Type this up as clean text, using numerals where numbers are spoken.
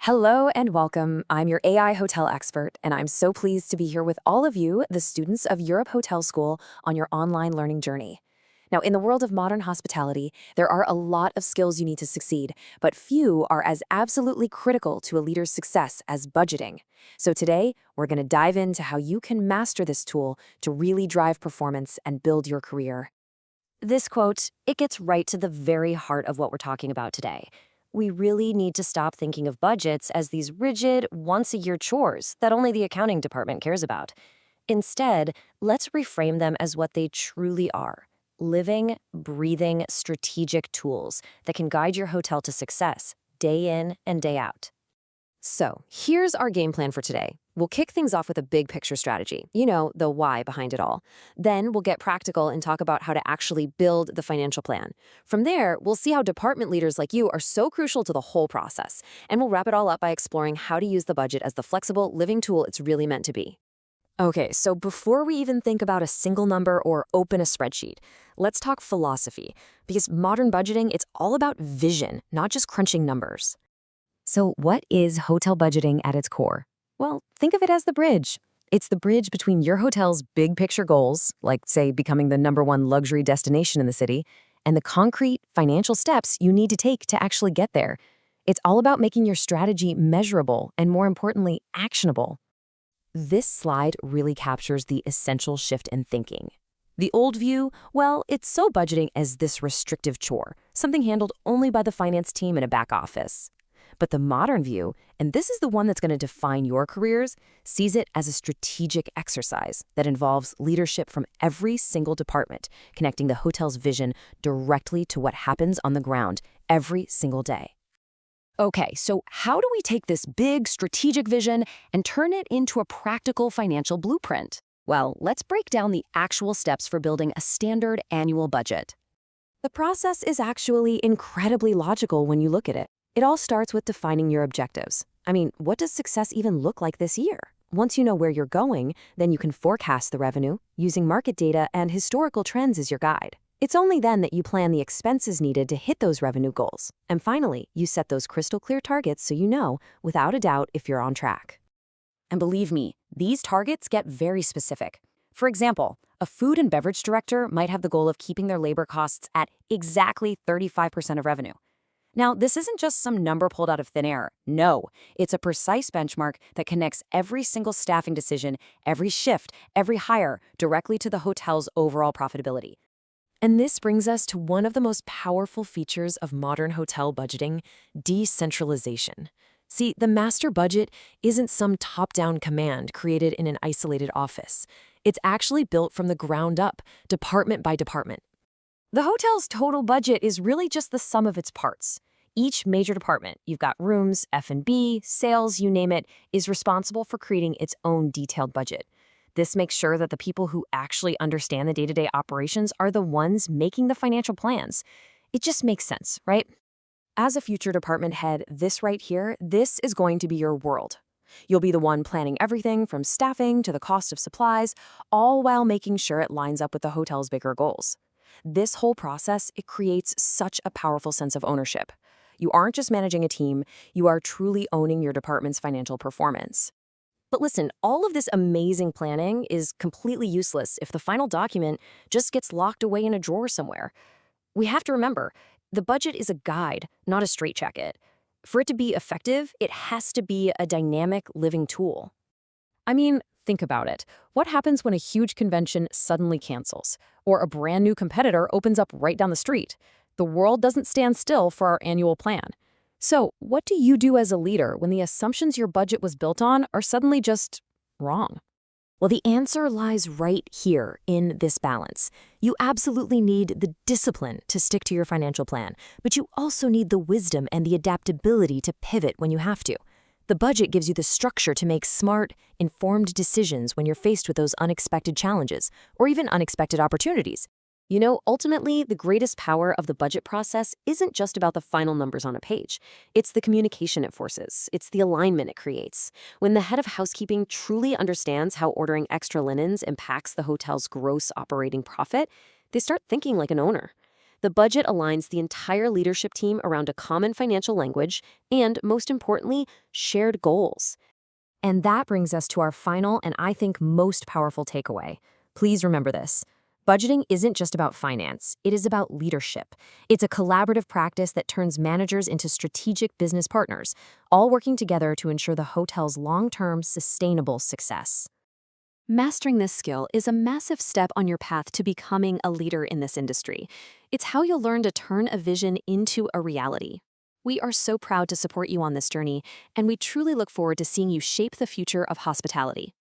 Hello and welcome. I'm your AI hotel expert, and I'm so pleased to be here with all of you, the students of Europe Hotel School, on your online learning journey. Now, in the world of modern hospitality, there are a lot of skills you need to succeed, but few are as absolutely critical to a leader's success as budgeting. So today, we're going to dive into how you can master this tool to really drive performance and build your career. This quote, it gets right to the very heart of what we're talking about today. We really need to stop thinking of budgets as these rigid, once-a-year chores that only the accounting department cares about. Instead, let's reframe them as what they truly are: living, breathing, strategic tools that can guide your hotel to success, day in and day out. So, here's our game plan for today. We'll kick things off with a big picture strategy, the why behind it all. Then we'll get practical and talk about how to actually build the financial plan. From there, we'll see how department leaders like you are so crucial to the whole process. And we'll wrap it all up by exploring how to use the budget as the flexible, living tool it's really meant to be. Okay, so before we even think about a single number or open a spreadsheet, let's talk philosophy. Because modern budgeting, it's all about vision, not just crunching numbers. So what is hotel budgeting at its core? Well, think of it as the bridge. It's the bridge between your hotel's big picture goals, like, say, becoming the #1 luxury destination in the city, and the concrete financial steps you need to take to actually get there. It's all about making your strategy measurable and, more importantly, actionable. This slide really captures the essential shift in thinking. The old view, well, it's so budgeting as this restrictive chore, something handled only by the finance team in a back office. But the modern view, and this is the one that's going to define your careers, sees it as a strategic exercise that involves leadership from every single department, connecting the hotel's vision directly to what happens on the ground every single day. Okay, so how do we take this big strategic vision and turn it into a practical financial blueprint? Well, let's break down the actual steps for building a standard annual budget. The process is actually incredibly logical when you look at it. It all starts with defining your objectives. I mean, what does success even look like this year? Once you know where you're going, then you can forecast the revenue using market data and historical trends as your guide. It's only then that you plan the expenses needed to hit those revenue goals. And finally, you set those crystal clear targets so you know, without a doubt, if you're on track. And believe me, these targets get very specific. For example, a food and beverage director might have the goal of keeping their labor costs at exactly 35% of revenue. Now, this isn't just some number pulled out of thin air. No, it's a precise benchmark that connects every single staffing decision, every shift, every hire directly to the hotel's overall profitability. And this brings us to one of the most powerful features of modern hotel budgeting: decentralization. See, the master budget isn't some top-down command created in an isolated office. It's actually built from the ground up, department by department. The hotel's total budget is really just the sum of its parts. Each major department, you've got rooms, F&B, sales, you name it, is responsible for creating its own detailed budget. This makes sure that the people who actually understand the day-to-day operations are the ones making the financial plans. It just makes sense, right? As a future department head, this right here, this is going to be your world. You'll be the one planning everything from staffing to the cost of supplies, all while making sure it lines up with the hotel's bigger goals. This whole process, it creates such a powerful sense of ownership. You aren't just managing a team, you are truly owning your department's financial performance. But listen, all of this amazing planning is completely useless if the final document just gets locked away in a drawer somewhere. We have to remember, the budget is a guide, not a straitjacket. For it to be effective, it has to be a dynamic, living tool. I mean, think about it. What happens when a huge convention suddenly cancels, or a brand new competitor opens up right down the street? The world doesn't stand still for our annual plan. So, what do you do as a leader when the assumptions your budget was built on are suddenly just wrong? Well, the answer lies right here in this balance. You absolutely need the discipline to stick to your financial plan, but you also need the wisdom and the adaptability to pivot when you have to. The budget gives you the structure to make smart, informed decisions when you're faced with those unexpected challenges or even unexpected opportunities. Ultimately, the greatest power of the budget process isn't just about the final numbers on a page. It's the communication it forces. It's the alignment it creates. When the head of housekeeping truly understands how ordering extra linens impacts the hotel's gross operating profit, they start thinking like an owner. The budget aligns the entire leadership team around a common financial language and, most importantly, shared goals. And that brings us to our final and I think most powerful takeaway. Please remember this. Budgeting isn't just about finance, it is about leadership. It's a collaborative practice that turns managers into strategic business partners, all working together to ensure the hotel's long-term, sustainable success. Mastering this skill is a massive step on your path to becoming a leader in this industry. It's how you'll learn to turn a vision into a reality. We are so proud to support you on this journey, and we truly look forward to seeing you shape the future of hospitality.